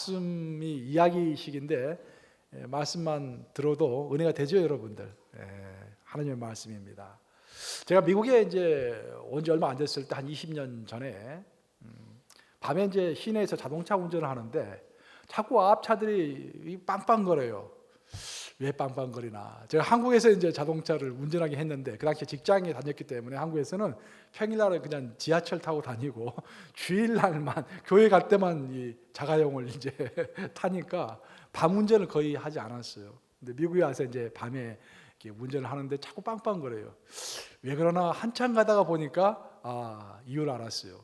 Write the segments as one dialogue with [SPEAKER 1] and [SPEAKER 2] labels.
[SPEAKER 1] 말씀이 이야기식인데 말씀만 들어도 은혜가 되죠, 여러분들. 하나님의 말씀입니다. 제가 미국에 이제 온 지 얼마 안 됐을 때 한 20년 전에 밤에 이제 시내에서 자동차 운전을 하는데 자꾸 앞차들이 빵빵거려요. 왜 빵빵거리나? 제가 한국에서 이제 자동차를 운전하게 했는데 그 당시에 직장에 다녔기 때문에 한국에서는 평일날은 그냥 지하철 타고 다니고 주일날만 교회 갈 때만 이 자가용을 이제 타니까 밤 운전을 거의 하지 않았어요. 근데 미국에 와서 이제 밤에 이렇게 운전을 하는데 자꾸 빵빵거려요. 왜 그러나 한참 가다가 보니까 이유를 알았어요.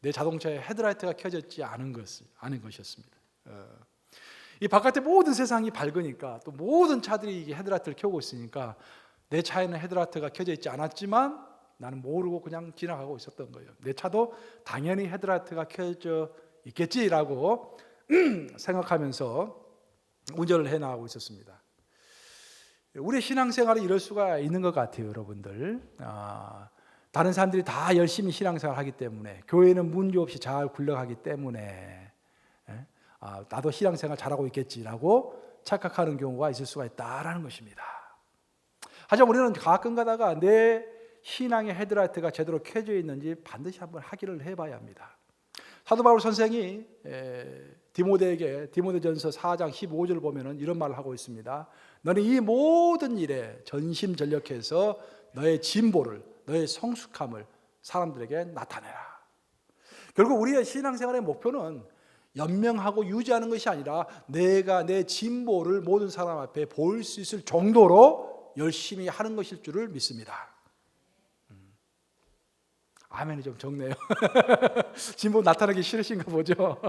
[SPEAKER 1] 내 자동차에 헤드라이트가 켜졌지 않은 것이었습니다. 이 바깥에 모든 세상이 밝으니까 또 모든 차들이 이게 헤드라이트를 켜고 있으니까 내 차에는 헤드라이트가 켜져 있지 않았지만 나는 모르고 그냥 지나가고 있었던 거예요. 내 차도 당연히 헤드라이트가 켜져 있겠지라고 생각하면서 운전을 해나가고 있었습니다. 우리 신앙생활이 이럴 수가 있는 것 같아요, 여러분들. 다른 사람들이 다 열심히 신앙생활 하기 때문에, 교회는 문제 없이 잘 굴러가기 때문에 나도 신앙생활 잘하고 있겠지라고 착각하는 경우가 있을 수가 있다라는 것입니다. 하지만 우리는 가끔 가다가 내 신앙의 헤드라이트가 제대로 켜져 있는지 반드시 한번 확인을 해봐야 합니다. 사도 바울 선생이 디모데에게 디모데전서 4장 15절 보면은 이런 말을 하고 있습니다. 너는 이 모든 일에 전심전력해서 너의 진보를, 너의 성숙함을 사람들에게 나타내라. 결국 우리의 신앙생활의 목표는 연명하고 유지하는 것이 아니라 내가 내 진보를 모든 사람 앞에 보일 수 있을 정도로 열심히 하는 것일 줄을 믿습니다. 아멘이 좀 적네요. 진보 나타나기 싫으신가 보죠.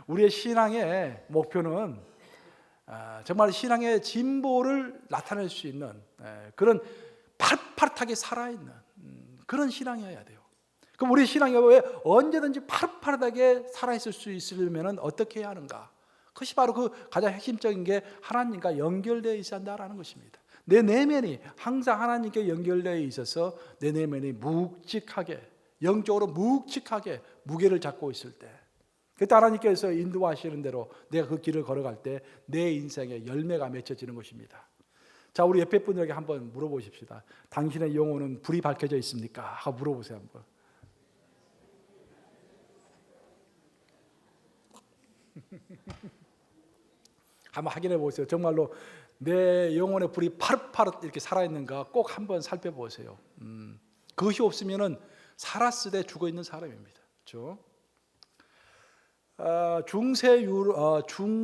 [SPEAKER 1] 우리의 신앙의 목표는 정말 신앙의 진보를 나타낼 수 있는 그런 파릇파릇하게 살아있는 그런 신앙이어야 돼요. 그럼 우리 신앙이 왜 언제든지 파릇파릇하게 살아있을 수 있으려면 어떻게 해야 하는가? 그것이 바로 그 가장 핵심적인 게 하나님과 연결되어 있어야 한다는 것입니다. 내 내면이 항상 하나님께 연결되어 있어서 내 내면이 묵직하게, 영적으로 묵직하게 무게를 잡고 있을 때, 그때 하나님께서 인도하시는 대로 내가 그 길을 걸어갈 때 내 인생에 열매가 맺혀지는 것입니다. 자, 우리 옆에 분들에게 한번 물어보십시다. 당신의 영혼은 불이 밝혀져 있습니까? 하고 물어보세요 한번. 한번 확인해 보세요. 정말로 내 영혼의 불이 파릇파릇 이렇게 살아있는가 꼭 한번 살펴보세요. 그것이 없으면은 살았으되 죽어 있는 사람입니다. 그렇죠?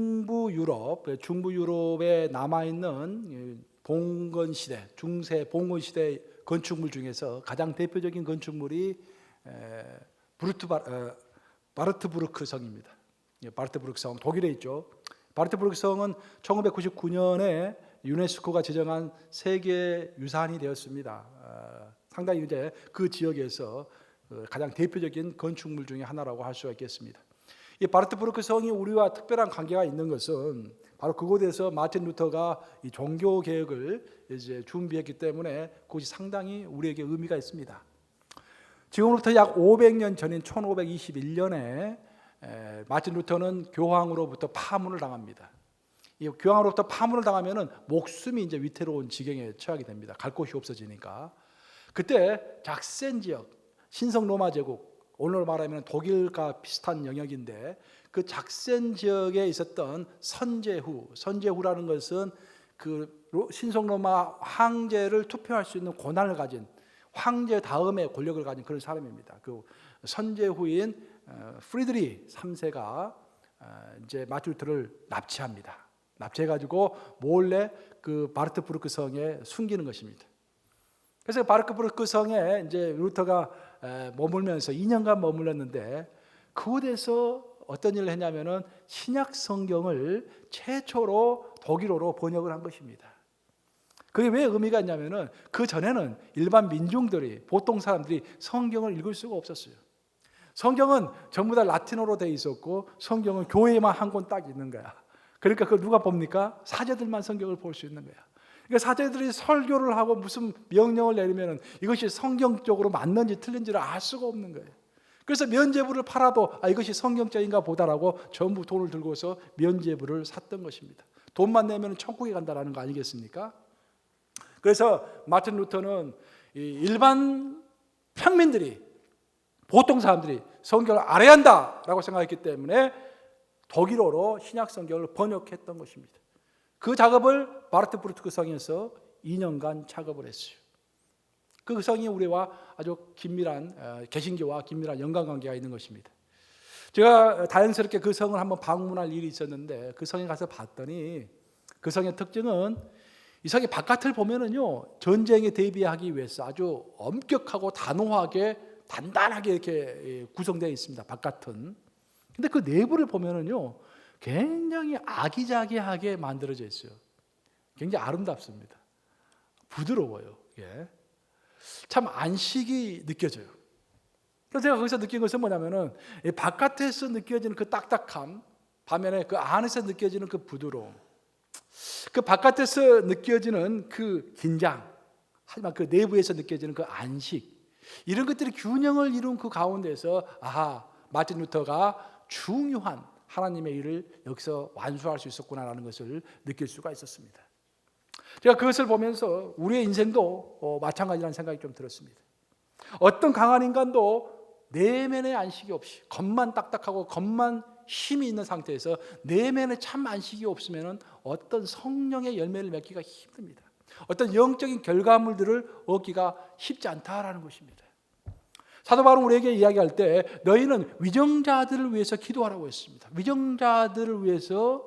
[SPEAKER 1] 중부 유럽에 남아 있는 봉건 시대, 중세 봉건 시대 건축물 중에서 가장 대표적인 건축물이 바르트부르크 성입니다. 바르트부르크 성 독일에 있죠. 바르트부르크 성은 1999년에 유네스코가 지정한 세계 유산이 되었습니다. 상당히 이제 그 지역에서 가장 대표적인 건축물 중에 하나라고 할 수가 있겠습니다. 이 바르트부르크 성이 우리와 특별한 관계가 있는 것은 바로 그곳에서 마틴 루터가 이 종교 개혁을 이제 준비했기 때문에 그것이 상당히 우리에게 의미가 있습니다. 지금부터 약 500년 전인 1521년에 마틴 루터는 교황으로부터 파문을 당합니다. 이 교황으로부터 파문을 당하면은 목숨이 이제 위태로운 지경에 처하게 됩니다. 갈 곳이 없어지니까. 그때 작센 지역, 신성 로마 제국, 오늘 말하면 독일과 비슷한 영역인데 그 작센 지역에 있었던 선제후라는 것은 그 신성 로마 황제를 투표할 수 있는 권한을 가진 황제 다음에 권력을 가진 그런 사람입니다. 그 선제후인 프리드리 3세가 이제 마틴 루터를 납치합니다. 납치해가지고 몰래 그 바르트부르크 성에 숨기는 것입니다. 그래서 바르트부르크 성에 이제 루터가 머물면서 2년간 머물렀는데 그곳에서 어떤 일을 했냐면은 신약 성경을 최초로 독일어로 번역을 한 것입니다. 그게 왜 의미가 있냐면은 그 전에는 일반 민중들이 보통 사람들이 성경을 읽을 수가 없었어요. 성경은 전부 다 라틴어로 되어 있었고 성경은 교회에만 한 권 딱 있는 거야. 그러니까 그걸 누가 봅니까? 사제들만 성경을 볼 수 있는 거야. 그러니까 사제들이 설교를 하고 무슨 명령을 내리면은 이것이 성경적으로 맞는지 틀린지를 알 수가 없는 거예요. 그래서 면죄부를 팔아도 이것이 성경적인가 보다라고 전부 돈을 들고서 면죄부를 샀던 것입니다. 돈만 내면 천국에 간다라는 거 아니겠습니까? 그래서 마틴 루터는 일반 평민들이, 보통 사람들이 성경을 알아야 한다라고 생각했기 때문에 독일어로 신약 성경을 번역했던 것입니다. 그 작업을 바르트브루트크 성에서 2년간 작업을 했어요. 그 성이 우리와 아주 긴밀한, 개신교와 긴밀한 연관관계가 있는 것입니다. 제가 자연스럽게 그 성을 한번 방문할 일이 있었는데 그 성에 가서 봤더니 그 성의 특징은 이 성의 바깥을 보면은요, 전쟁에 대비하기 위해서 아주 엄격하고 단호하게 단단하게 이렇게 구성되어 있습니다. 바깥은. 근데 그 내부를 보면은요, 굉장히 아기자기하게 만들어져 있어요. 굉장히 아름답습니다. 부드러워요. 예. 참 안식이 느껴져요. 그래서 제가 거기서 느낀 것은 뭐냐면은 바깥에서 느껴지는 그 딱딱함, 반면에 그 안에서 느껴지는 그 부드러움, 그 바깥에서 느껴지는 그 긴장, 하지만 그 내부에서 느껴지는 그 안식, 이런 것들이 균형을 이룬 그 가운데서 마틴 루터가 중요한 하나님의 일을 여기서 완수할 수 있었구나라는 것을 느낄 수가 있었습니다. 제가 그것을 보면서 우리의 인생도 마찬가지라는 생각이 좀 들었습니다. 어떤 강한 인간도 내면의 안식이 없이 겉만 딱딱하고 겉만 힘이 있는 상태에서 내면에 참 안식이 없으면 어떤 성령의 열매를 맺기가 힘듭니다. 어떤 영적인 결과물들을 얻기가 쉽지 않다라는 것입니다. 사도 바울은 우리에게 이야기할 때 너희는 위정자들을 위해서 기도하라고 했습니다. 위정자들을 위해서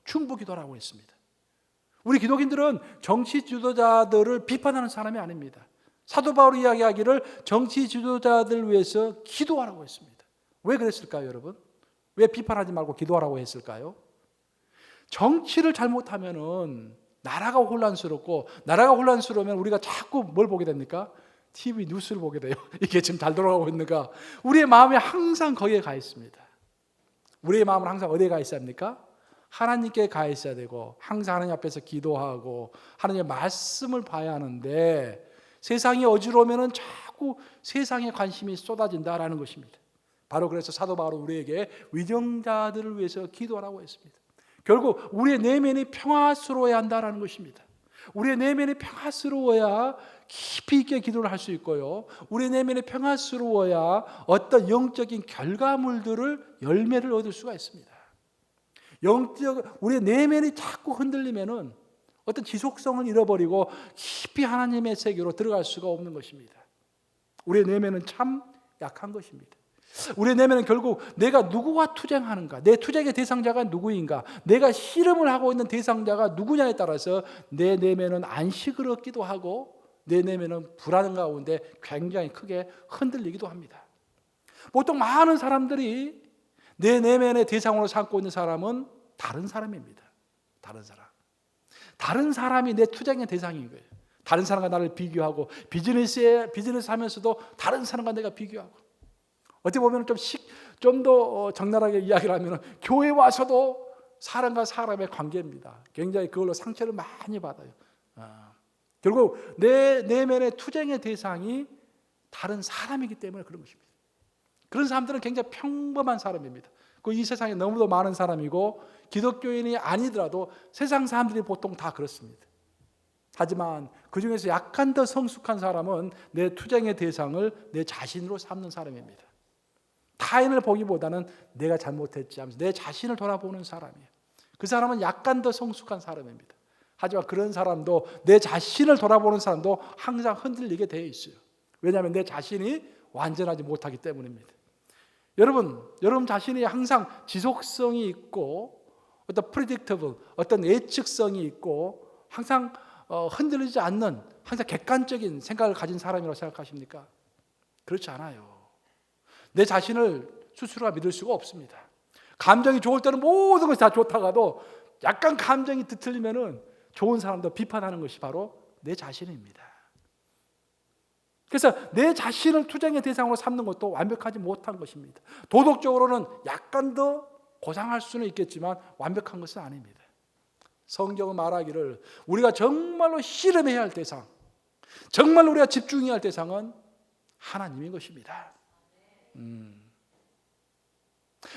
[SPEAKER 1] 충부 기도하라고 했습니다. 우리 기독인들은 정치 지도자들을 비판하는 사람이 아닙니다. 사도 바울이 이야기하기를 정치 지도자들을 위해서 기도하라고 했습니다. 왜 그랬을까요, 여러분? 왜 비판하지 말고 기도하라고 했을까요? 정치를 잘못하면은 나라가 혼란스럽고, 나라가 혼란스러우면 우리가 자꾸 뭘 보게 됩니까? TV 뉴스를 보게 돼요. 이게 지금 잘 돌아가고 있는가? 우리의 마음이 항상 거기에 가 있습니다. 우리의 마음은 항상 어디에 가 있어야 합니까? 하나님께 가 있어야 되고, 항상 하나님 앞에서 기도하고 하나님의 말씀을 봐야 하는데, 세상이 어지러우면 자꾸 세상에 관심이 쏟아진다라는 것입니다. 바로 그래서 사도 바울은 우리에게 위정자들을 위해서 기도하라고 했습니다. 결국 우리의 내면이 평화스러워야 한다라는 것입니다. 우리의 내면이 평화스러워야 깊이 있게 기도를 할 수 있고요, 우리의 내면이 평화스러워야 어떤 영적인 결과물들을, 열매를 얻을 수가 있습니다. 우리의 내면이 자꾸 흔들리면은 어떤 지속성을 잃어버리고 깊이 하나님의 세계로 들어갈 수가 없는 것입니다. 우리의 내면은 참 약한 것입니다. 우리의 내면은 결국 내가 누구와 투쟁하는가, 내 투쟁의 대상자가 누구인가, 내가 씨름을 하고 있는 대상자가 누구냐에 따라서 내 내면은 안식을 얻기도 하고 내 내면은 불안 가운데 굉장히 크게 흔들리기도 합니다. 보통 많은 사람들이 내 내면의 대상으로 삼고 있는 사람은 다른 사람입니다. 다른 사람이 내 투쟁의 대상인 거예요. 다른 사람과 나를 비교하고, 비즈니스 하면서도 다른 사람과 내가 비교하고, 어떻게 보면 좀 더 적나라하게 이야기를 하면 교회 와서도 사람과 사람의 관계입니다. 굉장히 그걸로 상처를 많이 받아요. 결국 내 내면의 투쟁의 대상이 다른 사람이기 때문에 그런 것입니다. 그런 사람들은 굉장히 평범한 사람입니다. 이 세상에 너무도 많은 사람이고, 기독교인이 아니더라도 세상 사람들이 보통 다 그렇습니다. 하지만 그 중에서 약간 더 성숙한 사람은 내 투쟁의 대상을 내 자신으로 삼는 사람입니다. 타인을 보기보다는 내가 잘못했지 하면서 내 자신을 돌아보는 사람이에요. 그 사람은 약간 더 성숙한 사람입니다. 하지만 그런 사람도, 내 자신을 돌아보는 사람도 항상 흔들리게 되어 있어요. 왜냐하면 내 자신이 완전하지 못하기 때문입니다. 여러분 자신이 항상 지속성이 있고 어떤 predictable, 어떤 예측성이 있고 항상 흔들리지 않는, 항상 객관적인 생각을 가진 사람이라고 생각하십니까? 그렇지 않아요. 내 자신을 스스로가 믿을 수가 없습니다. 감정이 좋을 때는 모든 것이 다 좋다가도 약간 감정이 뒤틀리면은 좋은 사람도 비판하는 것이 바로 내 자신입니다. 그래서 내 자신을 투쟁의 대상으로 삼는 것도 완벽하지 못한 것입니다. 도덕적으로는 약간 더 고상할 수는 있겠지만 완벽한 것은 아닙니다. 성경은 말하기를 우리가 정말로 씨름해야 할 대상, 정말로 우리가 집중해야 할 대상은 하나님인 것입니다.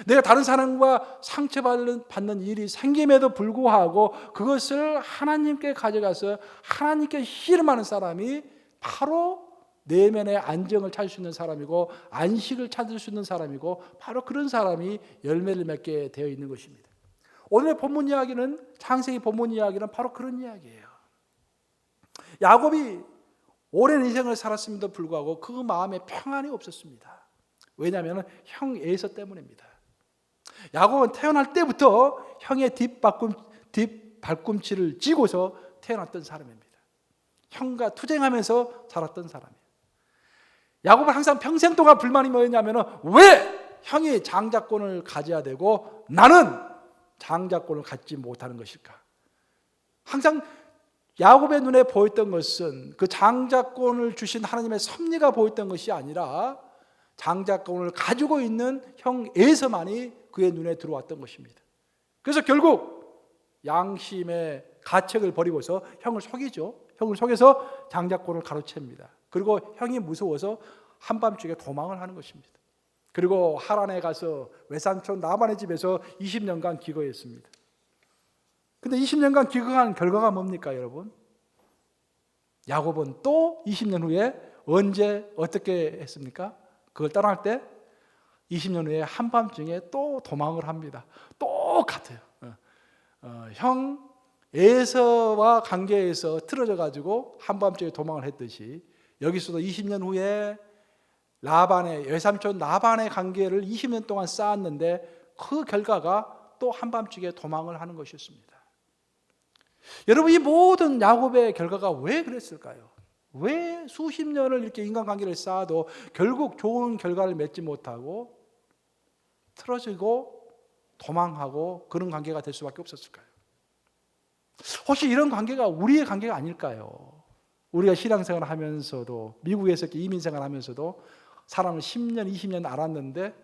[SPEAKER 1] 내가 다른 사람과 상처받는 일이 생김에도 불구하고 그것을 하나님께 가져가서 하나님께 씨름하는 사람이 바로 내면의 안정을 찾을 수 있는 사람이고 안식을 찾을 수 있는 사람이고 바로 그런 사람이 열매를 맺게 되어 있는 것입니다. 오늘의 본문 이야기는, 창세기 본문 이야기는 바로 그런 이야기예요. 야곱이 오랜 인생을 살았음에도 불구하고 그 마음에 평안이 없었습니다. 왜냐하면 형 에서 때문입니다. 야곱은 태어날 때부터 형의 뒷발꿈치를 쥐고서 태어났던 사람입니다. 형과 투쟁하면서 자랐던 사람이에요. 야곱은 항상 평생 동안 불만이 뭐였냐면 왜 형이 장자권을 가져야 되고 나는 장자권을 갖지 못하는 것일까? 항상 야곱의 눈에 보였던 것은 그 장자권을 주신 하나님의 섭리가 보였던 것이 아니라 장자권을 가지고 있는 형 에서만이 그의 눈에 들어왔던 것입니다. 그래서 결국 양심의 가책을 버리고서 형을 속이죠. 형을 속여서 장자권을 가로챕니다. 그리고 형이 무서워서 한밤중에 도망을 하는 것입니다. 그리고 하란에 가서 외삼촌 라반의 집에서 20년간 기거했습니다. 근데 20년간 기거한 결과가 뭡니까, 여러분? 야곱은 또 20년 후에 언제 어떻게 했습니까? 그걸 떠날 때 20년 후에 한밤중에 또 도망을 합니다. 똑같아요. 형 에서와 관계에서 틀어져 가지고 한밤중에 도망을 했듯이 여기서도 20년 후에 라반의 외삼촌 라반의 관계를 20년 동안 쌓았는데 그 결과가 또 한밤중에 도망을 하는 것이었습니다. 여러분, 이 모든 야곱의 결과가 왜 그랬을까요? 왜 수십 년을 이렇게 인간관계를 쌓아도 결국 좋은 결과를 맺지 못하고 틀어지고 도망하고 그런 관계가 될 수밖에 없었을까요? 혹시 이런 관계가 우리의 관계가 아닐까요? 우리가 신앙생활을 하면서도 미국에서 이렇게 이민생활을 하면서도 사람을 10년, 20년 알았는데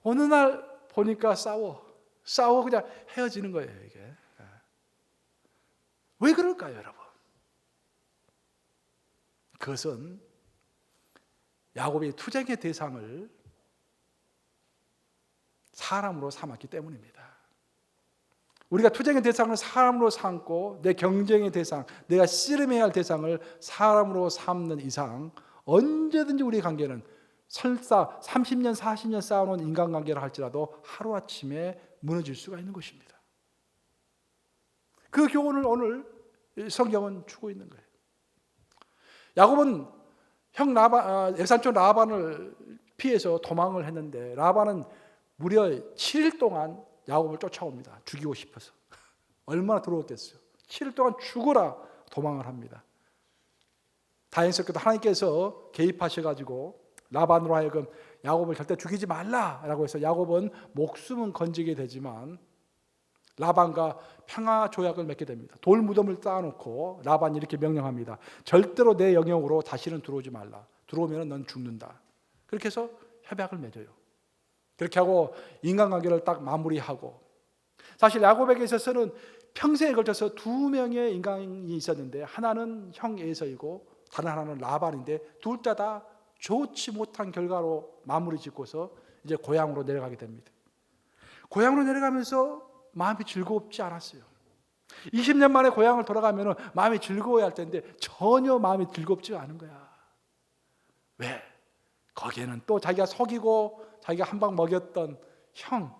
[SPEAKER 1] 어느 날 보니까 싸워 그냥 헤어지는 거예요, 이게. 왜 그럴까요, 여러분? 그것은 야곱이 투쟁의 대상을 사람으로 삼았기 때문입니다. 우리가 투쟁의 대상을 사람으로 삼고 내 경쟁의 대상, 내가 씨름해야 할 대상을 사람으로 삼는 이상 언제든지 우리의 관계는 설사 30년, 40년 쌓아놓은 인간관계를 할지라도 하루아침에 무너질 수가 있는 것입니다. 그 교훈을 오늘 성경은 주고 있는 거예요. 야곱은 형 외삼촌 라반을 피해서 도망을 했는데 라반은 무려 7일 동안 야곱을 쫓아옵니다. 죽이고 싶어서. 얼마나 두려웠겠어요. 7일 동안 죽어라 도망을 합니다. 다행스럽게도 하나님께서 개입하셔가지고 라반으로 하여금 야곱을 절대 죽이지 말라라고 해서 야곱은 목숨은 건지게 되지만 라반과 평화 조약을 맺게 됩니다. 돌 무덤을 쌓아놓고 라반이 이렇게 명령합니다. 절대로 내 영역으로 다시는 들어오지 말라. 들어오면 넌 죽는다. 그렇게 해서 협약을 맺어요. 그렇게 하고 인간관계를 딱 마무리하고, 사실 야곱에게 있어서는 평생에 걸쳐서 두 명의 인간이 있었는데 하나는 형 에서이고 다른 하나는 라반인데 둘 다 좋지 못한 결과로 마무리 짓고서 이제 고향으로 내려가게 됩니다. 고향으로 내려가면서 마음이 즐겁지 않았어요. 20년 만에 고향을 돌아가면 마음이 즐거워야 할 텐데 전혀 마음이 즐겁지 않은 거야. 왜? 거기에는 또 자기가 속이고 자기가 한 방 먹였던 형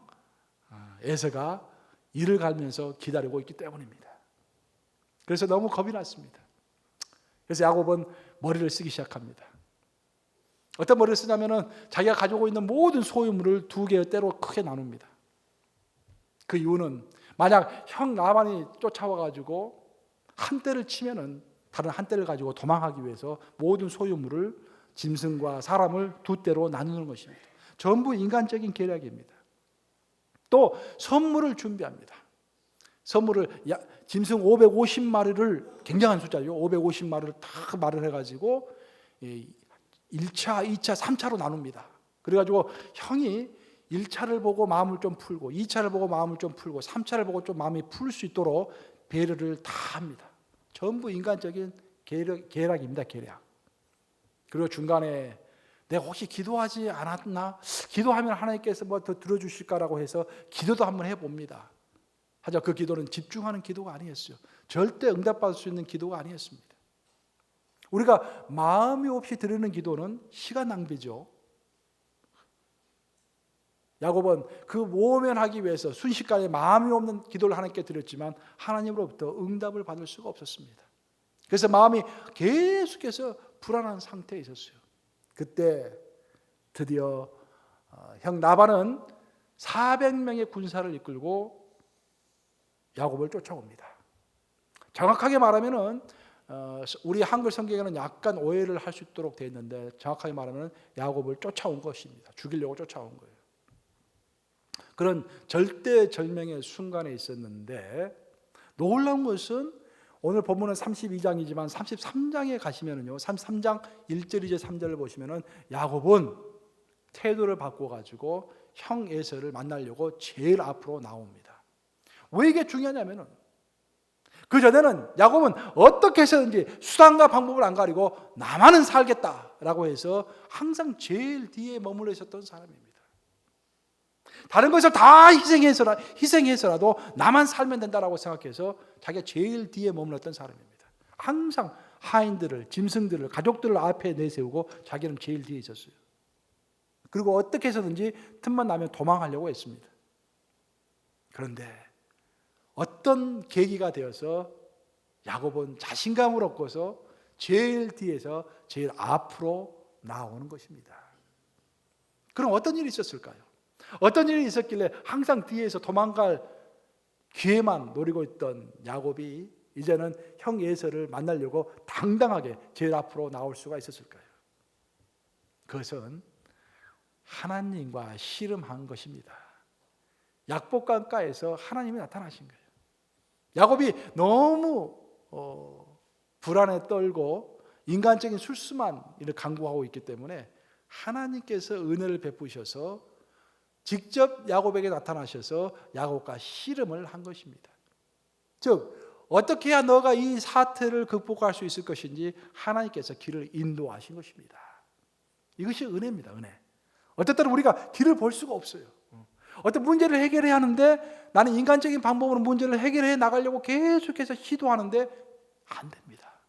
[SPEAKER 1] 에서가 이를 갈면서 기다리고 있기 때문입니다. 그래서 너무 겁이 났습니다. 그래서 야곱은 머리를 쓰기 시작합니다. 어떤 머리를 쓰냐면은 자기가 가지고 있는 모든 소유물을 두 개의 떼로 크게 나눕니다. 그 이유는 만약 형 라반이 쫓아와가지고 한 떼를 치면은 다른 한 떼를 가지고 도망하기 위해서 모든 소유물을 짐승과 사람을 두 떼로 나누는 것입니다. 전부 인간적인 계략입니다. 또 선물을 준비합니다. 선물을 짐승 550마리를 굉장한 숫자죠. 550마리를 다 말을 해가지고 1차, 2차, 3차로 나눕니다. 그래가지고 형이 1차를 보고 마음을 좀 풀고 2차를 보고 마음을 좀 풀고 3차를 보고 좀 마음이 풀 수 있도록 배려를 다 합니다. 전부 인간적인 계략입니다. 계략. 그리고 중간에 내가 혹시 기도하지 않았나? 기도하면 하나님께서 뭐 더 들어주실까라고 해서 기도도 한번 해봅니다. 하지만 그 기도는 집중하는 기도가 아니었어요. 절대 응답받을 수 있는 기도가 아니었습니다. 우리가 마음이 없이 드리는 기도는 시간 낭비죠. 야곱은 그 모면하기 위해서 순식간에 마음이 없는 기도를 하나님께 드렸지만 하나님으로부터 응답을 받을 수가 없었습니다. 그래서 마음이 계속해서 불안한 상태에 있었어요. 그때 드디어 형 라반은 400명의 군사를 이끌고 야곱을 쫓아옵니다. 정확하게 말하면은 우리 한글 성경에는 약간 오해를 할 수 있도록 되어 있는데 정확하게 말하면 야곱을 쫓아온 것입니다. 죽이려고 쫓아온 거예요. 그런 절대절명의 순간에 있었는데 놀라운 것은 오늘 본문은 32장이지만 33장에 가시면은요, 33장 1절 이제 3절을 보시면은 야곱은 태도를 바꿔가지고 형 에서를 만나려고 제일 앞으로 나옵니다. 왜 이게 중요하냐면은 그 전에는 야곱은 어떻게 해서든지 수단과 방법을 안 가리고 나만은 살겠다라고 해서 항상 제일 뒤에 머물러 있었던 사람입니다. 다른 것을 다 희생해서라도 나만 살면 된다라고 생각해서 자기가 제일 뒤에 머물렀던 사람입니다. 항상 하인들을, 짐승들을, 가족들을 앞에 내세우고 자기는 제일 뒤에 있었어요. 그리고 어떻게 해서든지 틈만 나면 도망하려고 했습니다. 그런데 어떤 계기가 되어서 야곱은 자신감을 얻고서 제일 뒤에서 제일 앞으로 나오는 것입니다. 그럼 어떤 일이 있었을까요? 어떤 일이 있었길래 항상 뒤에서 도망갈 기회만 노리고 있던 야곱이 이제는 형 에서를 만나려고 당당하게 제일 앞으로 나올 수가 있었을까요? 그것은 하나님과 씨름한 것입니다. 약복강가에서 하나님이 나타나신 거예요. 야곱이 너무 불안에 떨고 인간적인 술수만 이를 강구하고 있기 때문에 하나님께서 은혜를 베푸셔서 직접 야곱에게 나타나셔서 야곱과 씨름을 한 것입니다. 즉 어떻게 해야 너가 이 사태를 극복할 수 있을 것인지 하나님께서 길을 인도하신 것입니다. 이것이 은혜입니다. 은혜. 어떨 때는 우리가 길을 볼 수가 없어요. 어떤 문제를 해결해야 하는데 나는 인간적인 방법으로 문제를 해결해 나가려고 계속해서 시도하는데 안 됩니다.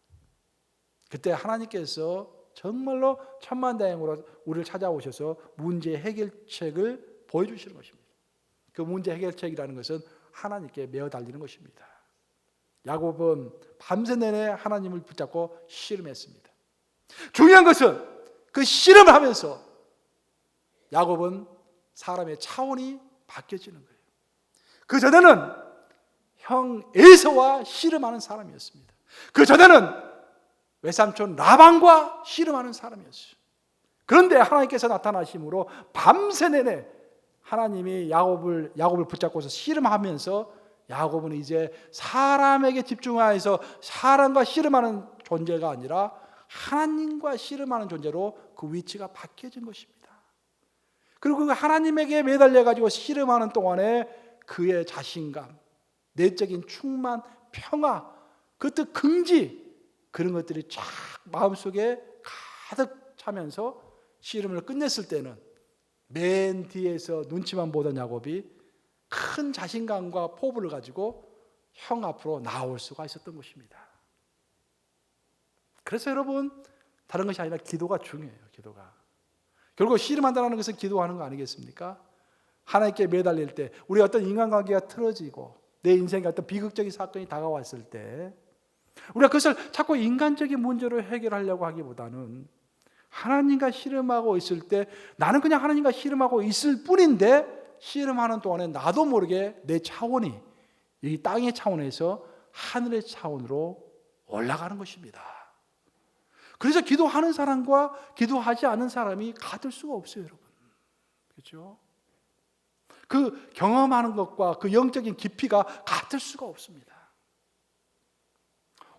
[SPEAKER 1] 그때 하나님께서 정말로 천만다행으로 우리를 찾아오셔서 문제 해결책을 보여주시는 것입니다. 그 문제 해결책이라는 것은 하나님께 매어 달리는 것입니다. 야곱은 밤새 내내 하나님을 붙잡고 씨름했습니다. 중요한 것은 그 씨름을 하면서 야곱은 사람의 차원이 바뀌어지는 거예요. 그 전에는 형 에서와 씨름하는 사람이었습니다. 그 전에는 외삼촌 라반과 씨름하는 사람이었어요. 그런데 하나님께서 나타나심으로 밤새 내내 하나님이 야곱을 붙잡고서 씨름하면서 야곱은 이제 사람에게 집중하여서 사람과 씨름하는 존재가 아니라 하나님과 씨름하는 존재로 그 위치가 바뀌어진 것입니다. 그리고 그 하나님에게 매달려 가지고 씨름하는 동안에 그의 자신감, 내적인 충만, 평화, 그것도 긍지 그런 것들이 쫙 마음속에 가득 차면서 씨름을 끝냈을 때는 맨 뒤에서 눈치만 보던 야곱이 큰 자신감과 포부를 가지고 형 앞으로 나올 수가 있었던 것입니다. 그래서 여러분 다른 것이 아니라 기도가 중요해요. 기도가. 결국 씨름한다는 것은 기도하는 거 아니겠습니까? 하나님께 매달릴 때 우리 어떤 인간관계가 틀어지고 내 인생에 어떤 비극적인 사건이 다가왔을 때 우리가 그것을 자꾸 인간적인 문제로 해결하려고 하기보다는 하나님과 씨름하고 있을 때 나는 그냥 하나님과 씨름하고 있을 뿐인데 씨름하는 동안에 나도 모르게 내 차원이 이 땅의 차원에서 하늘의 차원으로 올라가는 것입니다. 그래서 기도하는 사람과 기도하지 않은 사람이 같을 수가 없어요, 여러분. 그렇죠? 그 경험하는 것과 그 영적인 깊이가 같을 수가 없습니다.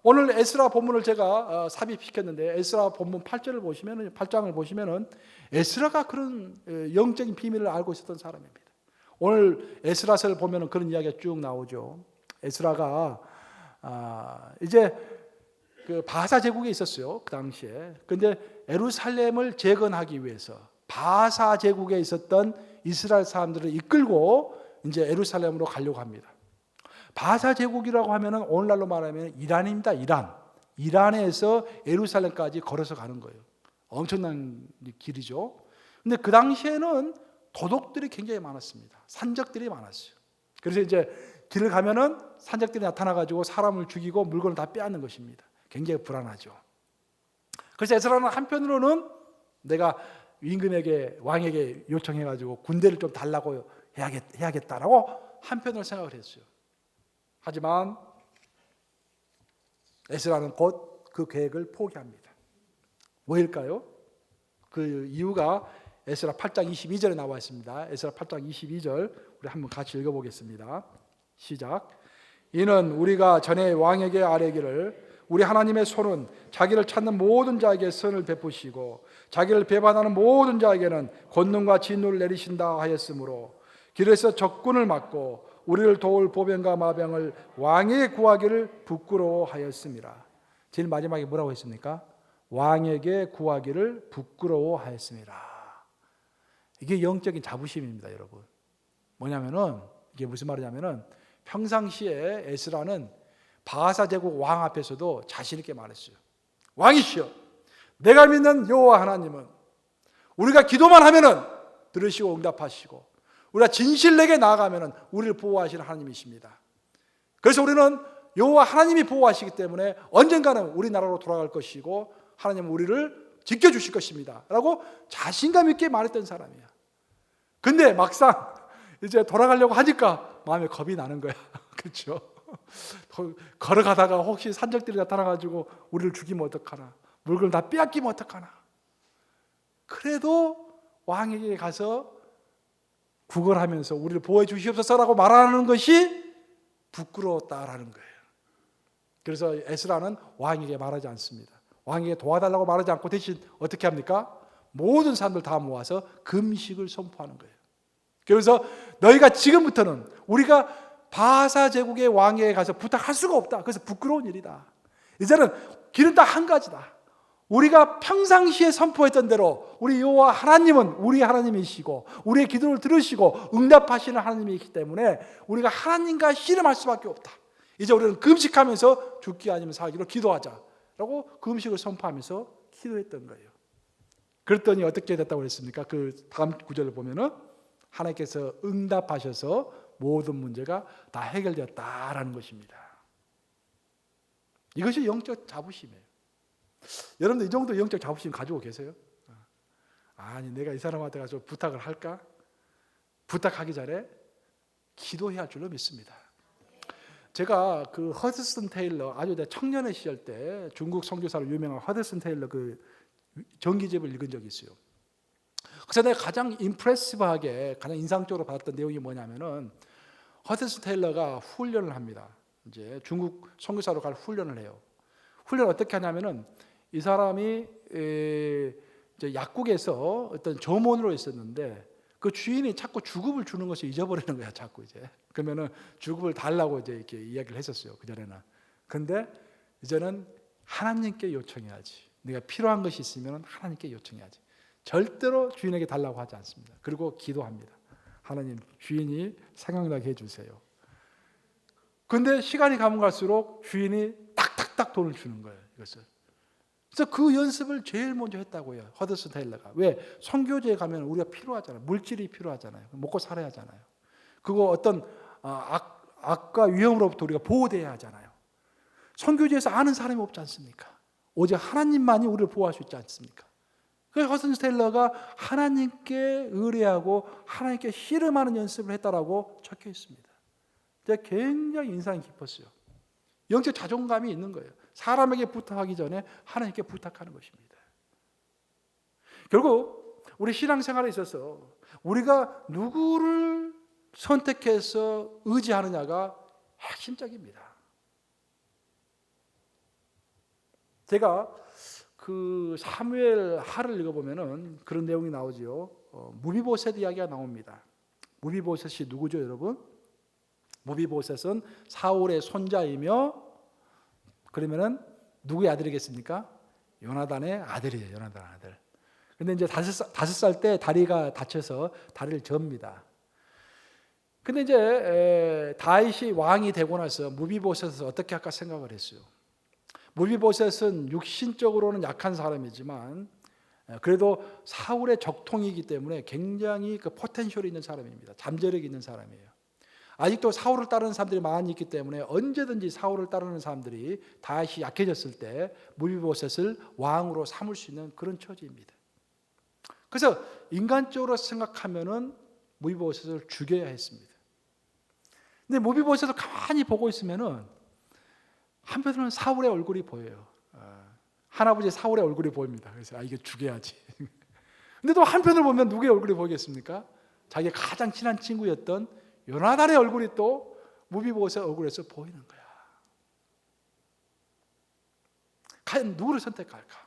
[SPEAKER 1] 오늘 에스라 본문을 제가 삽입시켰는데 에스라 본문 8장을 보시면은 에스라가 그런 영적인 비밀을 알고 있었던 사람입니다. 오늘 에스라서를 보면은 그런 이야기가 쭉 나오죠. 에스라가 이제 그 바사 제국에 있었어요. 그 당시에. 근데 예루살렘을 재건하기 위해서 바사 제국에 있었던 이스라엘 사람들을 이끌고 이제 예루살렘으로 가려고 합니다. 바사 제국이라고 하면은 오늘날로 말하면 이란입니다. 이란에서 예루살렘까지 걸어서 가는 거예요. 엄청난 길이죠. 근데 그 당시에는 도둑들이 굉장히 많았습니다. 산적들이 많았어요. 그래서 이제 길을 가면은 산적들이 나타나가지고 사람을 죽이고 물건을 다 빼앗는 것입니다. 굉장히 불안하죠. 그래서 에스라는 한편으로는 내가 임금에게 왕에게 요청해가지고 군대를 좀 달라고 해야겠다라고 한편으로 생각을 했어요. 하지만 에스라는 곧 그 계획을 포기합니다. 왜일까요? 그 이유가 에스라 8장 22절에 나와 있습니다. 에스라 8장 22절 우리 한번 같이 읽어보겠습니다. 시작. 이는 우리가 전에 왕에게 아뢰기를 우리 하나님의 손은 자기를 찾는 모든 자에게 선을 베푸시고 자기를 배반하는 모든 자에게는 권능과 진노를 내리신다 하였으므로 길에서 적군을 막고 우리를 도울 보병과 마병을 왕에게 구하기를 부끄러워하였습니다. 제일 마지막에 뭐라고 했습니까? 왕에게 구하기를 부끄러워하였습니다. 이게 영적인 자부심입니다, 여러분. 뭐냐면은 이게 무슨 말이냐면은 평상시에 에스라는 바사 제국 왕 앞에서도 자신 있게 말했어요. 왕이시여, 내가 믿는 여호와 하나님은 우리가 기도만 하면은 들으시고 응답하시고 우리가 진실내게 나아가면은 우리를 보호하시는 하나님이십니다. 그래서 우리는 여호와 하나님이 보호하시기 때문에 언젠가는 우리나라로 돌아갈 것이고 하나님은 우리를 지켜주실 것입니다 라고 자신감 있게 말했던 사람이야. 근데 막상 이제 돌아가려고 하니까 마음에 겁이 나는 거야. 그렇죠? 걸어가다가 혹시 산적들이 나타나가지고 우리를 죽이면 어떡하나, 물건을 다 빼앗기면 어떡하나. 그래도 왕에게 가서 구걸하면서 우리를 보호해 주시옵소서라고 말하는 것이 부끄러웠다라는 거예요. 그래서 에스라는 왕에게 말하지 않습니다. 왕에게 도와달라고 말하지 않고 대신 어떻게 합니까? 모든 사람들 다 모아서 금식을 선포하는 거예요. 그래서 너희가 지금부터는 우리가 바사 제국의 왕에게 가서 부탁할 수가 없다. 그래서 부끄러운 일이다. 이제는 길은 딱 한 가지다. 우리가 평상시에 선포했던 대로 우리 여호와 하나님은 우리 하나님이시고 우리의 기도를 들으시고 응답하시는 하나님이기 때문에 우리가 하나님과 씨름할 수밖에 없다. 이제 우리는 금식하면서 죽기 아니면 살기로 기도하자라고 금식을 선포하면서 기도했던 거예요. 그랬더니 어떻게 됐다고 그랬습니까? 그 다음 구절을 보면은 하나님께서 응답하셔서 모든 문제가 다 해결되었다라는 것입니다. 이것이 영적 자부심이에요. 여러분들 이 정도 영적 자부심 가지고 계세요? 아니 내가 이 사람한테 가서 부탁을 할까? 부탁하기 전에 기도해야 할 줄로 믿습니다. 제가 그 허드슨 테일러 아주 내 청년의 시절 때 중국 선교사로 유명한 허드슨 테일러 그 전기집을 읽은 적이 있어요. 그래서 내가 가장 임프레시브하게 가장 인상적으로 받았던 내용이 뭐냐면은 허드슨 테일러가 훈련을 합니다. 이제 중국 선교사로 갈 훈련을 해요. 훈련 어떻게 하냐면은 이 사람이 이제 약국에서 어떤 점원으로 있었는데 그 주인이 자꾸 주급을 주는 것을 잊어버리는 거야, 자꾸 이제. 그러면은 주급을 달라고 이제 이렇게 이야기를 했었어요, 그 전에는. 근데 이제는 하나님께 요청해야지. 내가 필요한 것이 있으면 하나님께 요청해야지. 절대로 주인에게 달라고 하지 않습니다. 그리고 기도합니다. 하나님, 주인이 생각나게 해주세요. 근데 시간이 가면 갈수록 주인이 딱딱딱 돈을 주는 거예요, 이것을. 그래서 그 연습을 제일 먼저 했다고요, 허드슨 테일러가. 왜? 선교지에 가면 우리가 필요하잖아요. 물질이 필요하잖아요. 먹고 살아야 하잖아요. 그거 어떤 악과 위험으로부터 우리가 보호돼야 하잖아요. 선교지에서 아는 사람이 없지 않습니까? 오직 하나님만이 우리를 보호할 수 있지 않습니까? 그래서 허드슨 테일러가 하나님께 의뢰하고 하나님께 씨름하는 연습을 했다라고 적혀 있습니다. 제가 굉장히 인상이 깊었어요. 영적 자존감이 있는 거예요. 사람에게 부탁하기 전에 하나님께 부탁하는 것입니다. 결국 우리 신앙생활에 있어서 우리가 누구를 선택해서 의지하느냐가 핵심적입니다. 제가 그 사무엘 하를 읽어보면은 그런 내용이 나오지요. 무비보셋 이야기가 나옵니다. 무비보셋이 누구죠, 여러분? 무비보셋은 사울의 손자이며, 그러면은 누구의 아들이겠습니까? 요나단의 아들이에요. 요나단 아들. 근데 이제 다섯 살 때 다리가 다쳐서 다리를 접니다. 근데 이제 다윗이 왕이 되고 나서 무비보셋을 어떻게 할까 생각을 했어요. 무비보셋은 육신적으로는 약한 사람이지만 그래도 사울의 적통이기 때문에 굉장히 그 포텐셜이 있는 사람입니다. 잠재력이 있는 사람이에요. 아직도 사울을 따르는 사람들이 많이 있기 때문에 언제든지 사울을 따르는 사람들이 다윗이 약해졌을 때 무비보셋을 왕으로 삼을 수 있는 그런 처지입니다. 그래서 인간적으로 생각하면은 무비보셋을 죽여야 했습니다. 근데 무비보셋을 가만히 보고 있으면은 한편으로는 사울의 얼굴이 보여요. 할아버지 사울의 얼굴이 보입니다. 그래서 이게 죽여야지. 근데 또 한편을 보면 누구의 얼굴이 보이겠습니까? 자기가 가장 친한 친구였던 요나단의 얼굴이 또 무비보셋 얼굴에서 보이는 거야. 과연 누구를 선택할까?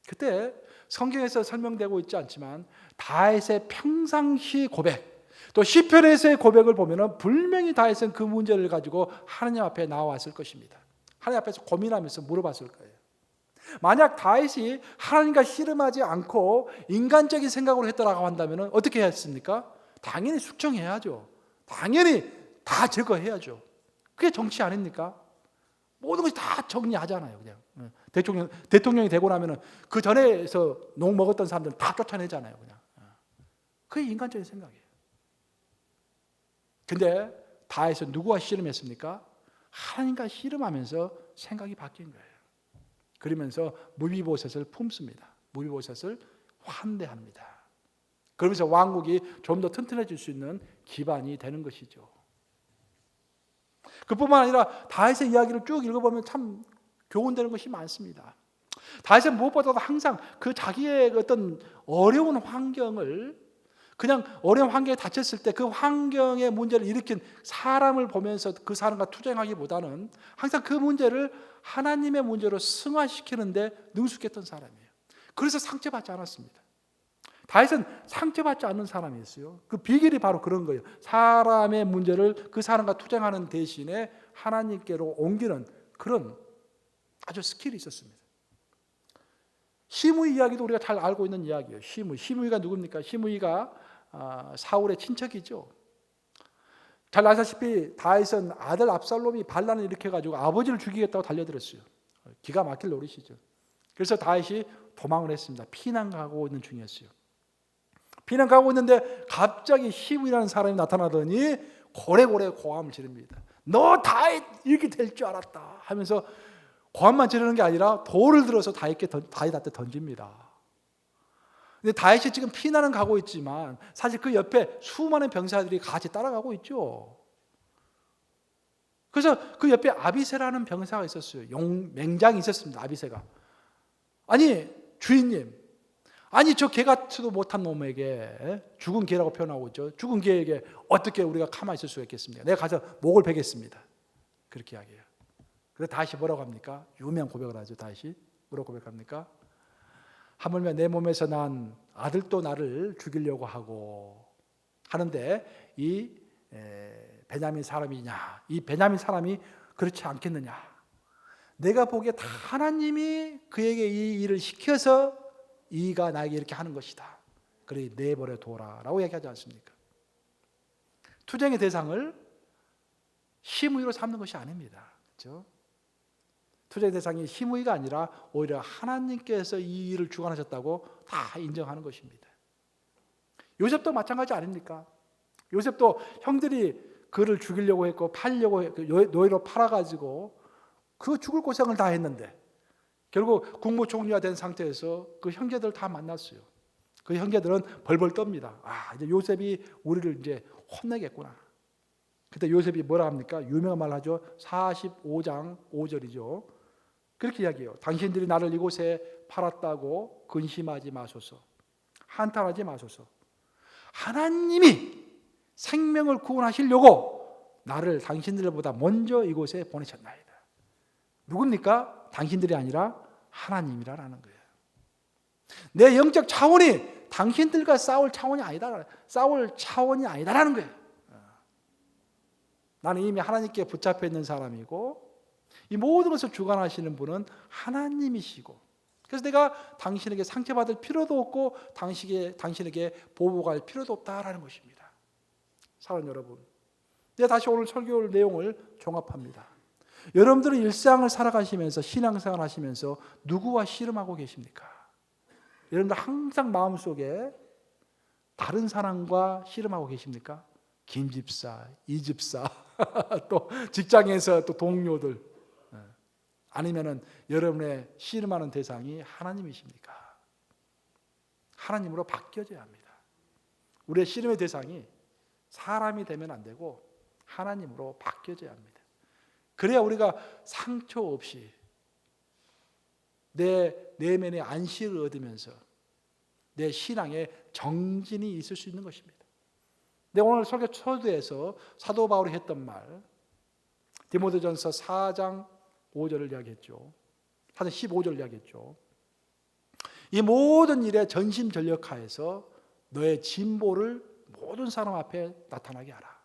[SPEAKER 1] 그때 성경에서 설명되고 있지 않지만 다윗의 평상시 고백, 또 시편에서의 고백을 보면은 분명히 다윗은 그 문제를 가지고 하나님 앞에 나왔을 것입니다. 하나님 앞에서 고민하면서 물어봤을 거예요. 만약 다윗이 하나님과 씨름하지 않고 인간적인 생각으로 했다라고 한다면 어떻게 했습니까? 당연히 숙청해야죠. 당연히 다 제거해야죠. 그게 정치 아닙니까? 모든 것이 다 정리하잖아요. 그냥 대통령이 되고 나면은 그 전에서 농 먹었던 사람들은 다 쫓아내잖아요. 그냥 그게 인간적인 생각이에요. 근데 다윗은 누구와 씨름했습니까? 하나님과 씨름하면서 생각이 바뀐 거예요. 그러면서 무비보셋을 품습니다. 무비보셋을 환대합니다. 그러면서 왕국이 좀 더 튼튼해질 수 있는 기반이 되는 것이죠. 그뿐만 아니라 다윗의 이야기를 쭉 읽어보면 참 교훈되는 것이 많습니다. 다윗은 무엇보다도 항상 그 자기의 어떤 어려운 환경을, 그냥 어려운 환경에 닥쳤을 때 그 환경의 문제를 일으킨 사람을 보면서 그 사람과 투쟁하기보다는 항상 그 문제를 하나님의 문제로 승화시키는데 능숙했던 사람이에요. 그래서 상처받지 않았습니다. 다윗은 상처받지 않는 사람이었어요. 그 비결이 바로 그런 거예요. 사람의 문제를 그 사람과 투쟁하는 대신에 하나님께로 옮기는 그런 아주 스킬이 있었습니다. 시므이 이야기도 우리가 잘 알고 있는 이야기예요. 시므이가 누굽니까? 시므이가 사울의 친척이죠. 잘 아시다시피 다윗은 아들 압살롬이 반란을 일으켜가지고 아버지를 죽이겠다고 달려들었어요. 기가 막힐 노릇이죠. 그래서 다윗이 도망을 했습니다. 피난 가고 있는 중이었어요. 피난 가고 있는데 갑자기 시므이라는 사람이 나타나더니 고래고래 고함을 지릅니다. 너 다윗 이렇게 될 줄 알았다 하면서 고함만 지르는 게 아니라 돌을 들어서 다윗한테 던집니다. 근데 다윗이 지금 피난은 가고 있지만 사실 그 옆에 수많은 병사들이 같이 따라가고 있죠. 그래서 그 옆에 아비새라는 병사가 있었어요. 맹장이 있었습니다. 아비새가. 아니 주인님, 아니 저 개 같지도 못한 놈에게, 죽은 개라고 표현하고 있죠. 죽은 개에게 어떻게 우리가 가만히 있을 수가 있겠습니까? 내가 가서 목을 베겠습니다. 그렇게 이야기해요. 그래서 다윗이 뭐라고 합니까? 유명한 고백을 하죠. 다윗이 뭐라고 고백합니까? 하물며 내 몸에서 난 아들도 나를 죽이려고 하고 하는데 이 베냐민 사람이냐, 이 베냐민 사람이 그렇지 않겠느냐, 내가 보기에 다 하나님이 그에게 이 일을 시켜서 이가 나에게 이렇게 하는 것이다. 그래 내버려 둬라 라고 얘기하지 않습니까? 투쟁의 대상을 시므이로 삼는 것이 아닙니다. 그렇죠? 투쟁의 대상이 시므이가 아니라 오히려 하나님께서 이 일을 주관하셨다고 다 인정하는 것입니다. 요셉도 마찬가지 아닙니까? 요셉도 형들이 그를 죽이려고 했고 팔려고 노예로 팔아가지고 그 죽을 고생을 다 했는데 결국 국무총리가 된 상태에서 그 형제들 다 만났어요. 그 형제들은 벌벌 떱니다. 이제 요셉이 우리를 이제 혼내겠구나. 그때 요셉이 뭐라 합니까? 유명한 말 하죠. 45장 5절이죠. 그렇게 이야기해요. 당신들이 나를 이곳에 팔았다고 근심하지 마소서. 한탄하지 마소서. 하나님이 생명을 구원하시려고 나를 당신들보다 먼저 이곳에 보내셨나이다. 누굽니까? 당신들이 아니라 하나님이라는 거예요. 내 영적 차원이 당신들과 싸울 차원이 아니다라는 거예요. 나는 이미 하나님께 붙잡혀 있는 사람이고 이 모든 것을 주관하시는 분은 하나님이시고, 그래서 내가 당신에게 상처받을 필요도 없고 당신에게 보복할 필요도 없다라는 것입니다. 사랑하는 여러분, 내가 다시 오늘 설교 내용을 종합합니다. 여러분들은 일상을 살아가시면서 신앙생활 하시면서 누구와 씨름하고 계십니까? 여러분들 항상 마음속에 다른 사람과 씨름하고 계십니까? 김 집사, 이 집사, 또 직장에서 또 동료들, 아니면은 여러분의 씨름하는 대상이 하나님이십니까? 하나님으로 바뀌어져야 합니다. 우리의 씨름의 대상이 사람이 되면 안 되고 하나님으로 바뀌어져야 합니다. 그래야 우리가 상처 없이 내 내면의 안식을 얻으면서 내 신앙에 정진이 있을 수 있는 것입니다. 내가 오늘 설교 초두에서 사도 바울이 했던 말, 디모데전서 4장 5절을 이야기했죠. 4장 15절을 이야기했죠. 이 모든 일에 전심전력하여서 너의 진보를 모든 사람 앞에 나타나게 하라.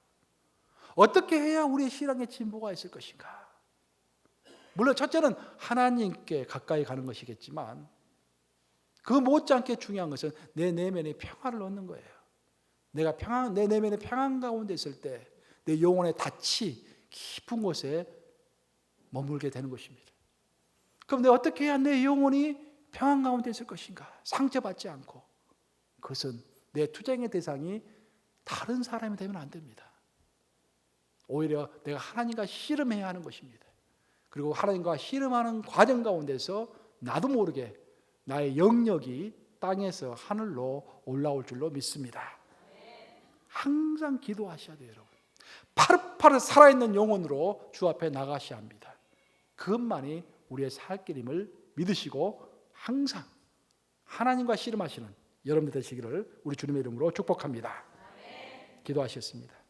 [SPEAKER 1] 어떻게 해야 우리의 신앙의 진보가 있을 것인가? 물론 첫째는 하나님께 가까이 가는 것이겠지만 그 못지않게 중요한 것은 내 내면의 평화를 얻는 거예요. 내 내면의 평안 가운데 있을 때 내 영혼의 닻이 깊은 곳에 머물게 되는 것입니다. 그럼 내가 어떻게 해야 내 영혼이 평안 가운데 있을 것인가? 상처받지 않고. 그것은 내 투쟁의 대상이 다른 사람이 되면 안 됩니다. 오히려 내가 하나님과 씨름해야 하는 것입니다. 그리고 하나님과 씨름하는 과정 가운데서 나도 모르게 나의 영역이 땅에서 하늘로 올라올 줄로 믿습니다. 항상 기도하셔야 돼요, 여러분. 파릇파릇 살아있는 영혼으로 주 앞에 나가셔야 합니다. 그것만이 우리의 살 길임을 믿으시고 항상 하나님과 씨름하시는 여러분들 되시기를 우리 주님의 이름으로 축복합니다. 기도하시겠습니다.